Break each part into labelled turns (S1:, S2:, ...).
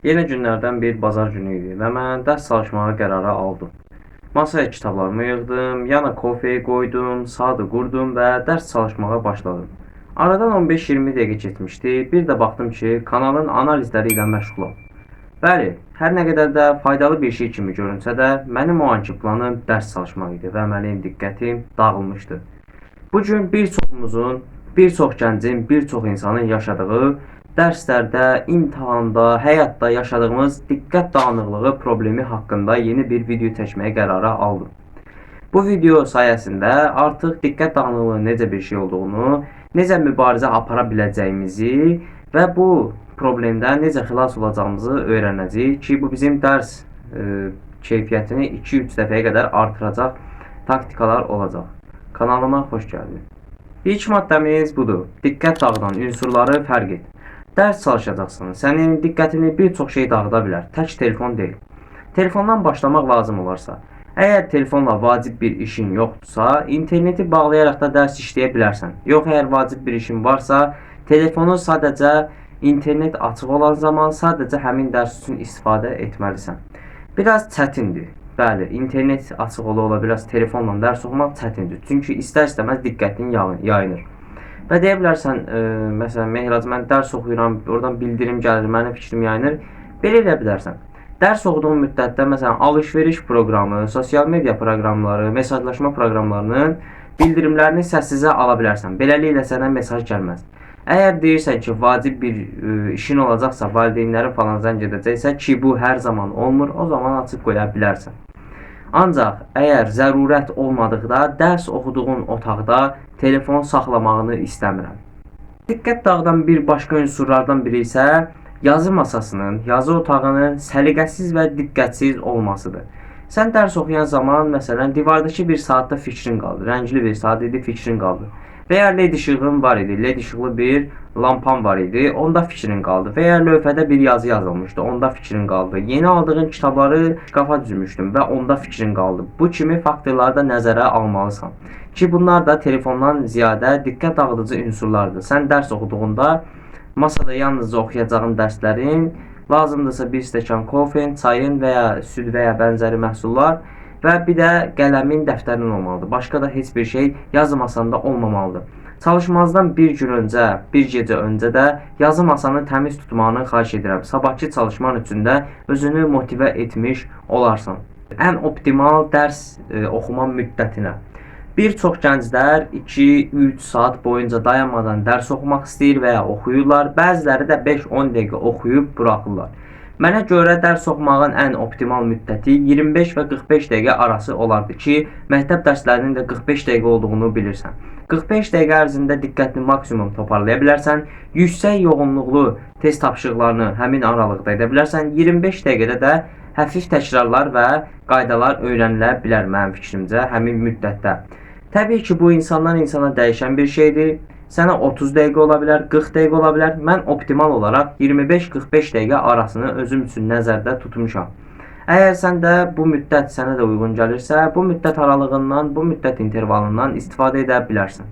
S1: Yeni günlərdən bir bazar günü idi və mən dərs çalışmağa qərara aldım. Masaya kitablarımı yığdım, yana kofeyi qoydum, saatı qurdum və dərs çalışmağa başladım. Aradan 15-20 dəqiqə keçmişdi. Bir də baxdım ki, kanalın analizləri ilə məşğulam. Bəli, hər nə qədər də faydalı bir şey kimi görünsə də, mənim o anki planım dərs çalışmaq idi və mənim diqqətim dağılmışdı. Bu gün bir çox gəncin, bir çox insanın yaşadığı dərslərdə, imtahanda, həyatda yaşadığımız diqqət dağınıqlığı problemi haqqında yeni bir video çəkməyə qərara aldım. Bu video sayəsində artıq diqqət dağınıqlığı necə bir şey olduğunu, necə mübarizə apara biləcəyimizi və bu problemdən necə xilas olacağımızı öyrənəcəyik ki, bu bizim dərs keyfiyyətini 2-3 dəfəyə qədər artıracaq taktikalar olacaq. Kanalıma xoş gəldin. İlk maddəmiz budur. Diqqət dağıdan unsurları fərq et. Dərs çalışacaqsın. Sənin diqqətini bir çox şey dağıda bilər. Tək telefon deyil. Telefondan başlamaq lazım olarsa, əgər telefonla vacib bir işin yoxdursa, interneti bağlayaraq da dərs işləyə bilərsən. Yox, əgər vacib bir işin varsa, telefonu sadəcə internet açıq olan zaman sadəcə həmin dərs üçün istifadə etməlisən. Biraz çətindir. Bəli, internet açıq ola biraz telefonla dərs oxumaq çətindir. Çünki istər-istəməz diqqətin yayınır. Və deyə bilərsən, məsələn, Mehraz, mən dərs oxuyuram, oradan bildirim gəlir, mənim fikrim yayınır. Belə elə bilərsən. Dərs oxuduğun müddətdə, məsələn, alış-veriş proqramı, sosial media proqramları, mesajlaşma proqramlarının bildirimlərini səssizə ala bilərsən. Beləliklə sənə mesaj gəlməz. Əgər deyirsən ki, vacib bir işin olacaqsa, valideynlərin falan zəng edəcəksə ki, bu hər zaman olmur, o zaman açıb qoya bilərsən. Ancaq əgər zərurət olmadıqda dərs oxuduğun otaqda telefon saxlamağını istəmirəm. Diqqət dağıdan bir başqa unsurlardan biri isə yazı masasının, yazı otağının səliqəsiz və diqqətsiz olmasıdır. Sən dərs oxuyan zaman, məsələn, divardakı bir saatda fikrin qaldı, rəngli bir saat idi, fikrin qaldı. Və ya led işığın var idi, led işıqlı bir lampan var idi, onda fikrin qaldı. Və ya lövhədə bir yazı yazılmışdı, onda fikrin qaldı. Yeni aldığın kitabları şkafa düzmüşdün və onda fikrin qaldı. Bu kimi faktorları da nəzərə almalısan. Ki bunlar da telefondan ziyadə diqqət dağıdıcı unsurlardır. Sən dərs oxuduğunda masada yalnızca oxuyacağın dərslərin, lazımdırsa bir stəkan kofen, çayın və ya süd və ya bənzəri məhsullar və bir də qələmin, dəftərin olmalıdır. Başqa da heç bir şey yazı masanda olmamalıdır. Çalışmazdan bir gün öncə, bir gecə öncə də yazı masanı təmiz tutmağını xahiş edirəm. Sabahki çalışman üçün də özünü motivə etmiş olarsan. Ən optimal dərs oxuma müddətinə. Bir çox gənclər 2-3 saat boyunca dayanmadan dərs oxumaq istəyir və ya oxuyurlar. Bəziləri də 5-10 dəqiqə oxuyub buraxırlar. Mənə görə dərs oxumağın ən optimal müddəti 25 və 45 dəqiqə arası olardı ki, məktəb dərslərinin də 45 dəqiqə olduğunu bilirsən. 45 dəqiqə ərzində diqqətini maksimum toparlaya bilərsən, yüksək yoğunluqlu test tapşırıqlarını həmin aralıqda edə bilərsən, 25 dəqiqədə də həfif təkrarlar və qaydalar öyrənilə bilər mənim fikrimcə həmin müddətdə. Təbii ki, bu insandan insana dəyişən bir şeydir. Sənə 30 dəqiqə ola bilər, 40 dəqiqə ola bilər. Mən optimal olaraq 25-45 dəqiqə arasını özüm üçün nəzərdə tutmuşam. Əgər sən də bu müddət sənə də uyğun gəlirsə, bu müddət aralığından, bu müddət intervalından istifadə edə bilərsən.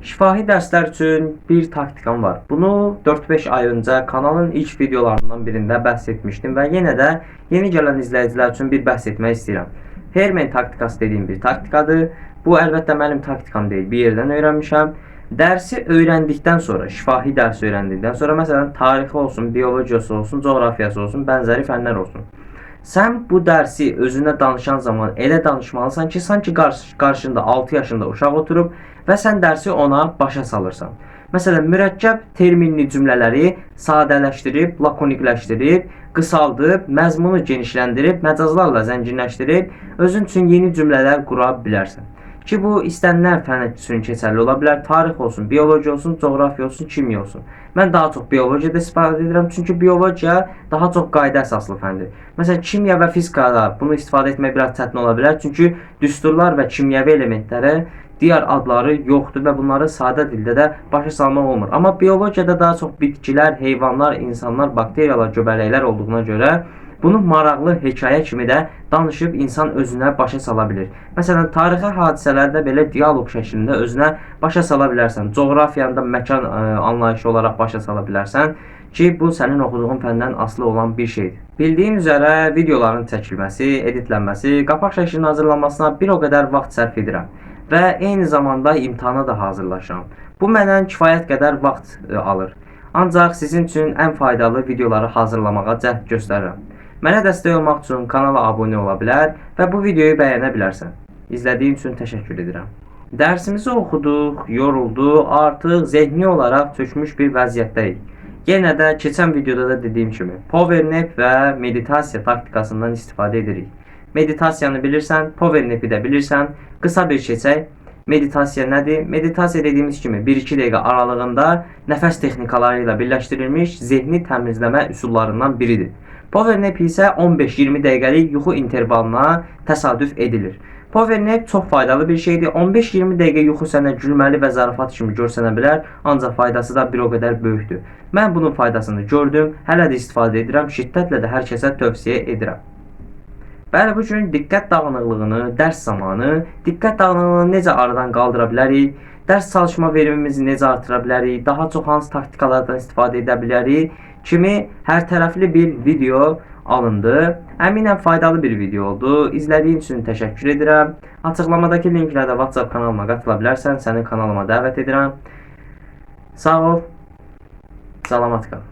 S1: Şifahi dərslər üçün bir taktikam var. Bunu 4-5 ay öncə kanalın ilk videolarından birində bəhs etmişdim və yenə də yeni gələn izləyicilər üçün bir bəhs etmək istəyirəm. Hermen taktikası dediyim bir taktikadır. Bu əlbəttə mənim taktikam deyil, bir yerdən öyrənmişəm. Dərsi öyrəndikdən sonra, şifahi dərsi öyrəndikdən sonra, məsələn, tarixi olsun, biologiyası olsun, coğrafiyası olsun, bənzəri fənlər olsun. Sən bu dərsi özünə danışan zaman elə danışmalısan ki, sanki qarşında 6 yaşında uşaq oturub və sən dərsi ona başa salırsan. Məsələn, mürəkkəb terminli cümlələri sadələşdirib, lakonikləşdirib, qısaldıb, məzmunu genişləndirib, məcazlarla zənginləşdirib, özün üçün yeni cümlələr qura bilərsən. Ki bu istənilən fən üçün keçərli ola bilər. Tarix olsun, biologiya olsun, coğrafiya olsun, kimya olsun. Mən daha çox biologiyada istifadə edirəm, çünki biologiya daha çox qayda əsaslı fəndir. Məsələn, kimya və fizikada bunu istifadə etmək biraz çətin ola bilər, çünki düsturlar və kimyəvi elementlərə digər adları yoxdur və bunları sadə dildə də başa salmaq olmur. Amma biologiyada daha çox bitkilər, heyvanlar, insanlar, bakteriyalar, göbələklər olduğuna görə bunu maraqlı hekayə kimi də danışıb insan özünə başa sala bilir. Məsələn, tarixi hadisələrdə belə dialoq şəklində özünə başa sala bilərsən. Coğrafiyanda məkan anlayışı olaraq başa sala bilərsən. ki, bu sənin oxuduğun fəndən asılı olan bir şeydir. Bildiyin üzərə videoların çəkilməsi, editlənməsi, qapaq şəklinin hazırlanmasına bir o qədər vaxt sərf edirəm və eyni zamanda imtahana da hazırlaşıram. Bu məndən kifayət qədər vaxt alır. Ancaq sizin üçün ən faydalı videoları hazırlamağa cəhd göstərirəm. Mənə dəstək olmaq üçün kanala abunə ola bilər və bu videoyu bəyənə bilərsən. İzlədiyin üçün təşəkkür edirəm. Dərsimizi oxuduq, yoruldu, artıq zehni olaraq çökmüş bir vəziyyətdəyik. Yenə də keçən videoda da dediyim kimi PowerNap və meditasiya taktikasından istifadə edirik. Meditasiyanı bilirsən, PowerNap'i də bilirsən. Qısa bir keçək. Meditasiya nədir? Meditasiya dediyimiz kimi 1-2 dəqiqə aralığında nəfəs texnikaları ilə birləşdirilmiş zehni təmizləmə üsullarından biridir. PowerNap isə 15-20 dəqiqəlik yuxu intervalına təsadüf edilir. PowerNap çox faydalı bir şeydir. 15-20 dəqiqə yuxu sənə gülməli və zarafat kimi görsənə bilər, ancaq faydası da bir o qədər böyükdür. Mən bunun faydasını gördüm, hələ də istifadə edirəm, şiddətlə də hər kəsə tövsiyə edirəm. Bəli, bu gün diqqət dağınıqlığını, dərs zamanı diqqət dağınıqlığını necə aradan qaldıra bilərik, dərs çalışma verimimizi necə artıra bilərik, daha çox hansı taktikalardan istifadə edə bilərik kimi hər tərəfli bir video alındı. Əminəm faydalı bir video oldu. İzlədiyin üçün təşəkkür edirəm. Açıqlamadakı linklərdə WhatsApp kanalıma qatıla bilərsən. Səni kanalıma dəvət edirəm. Sağ ol. Salamat qal.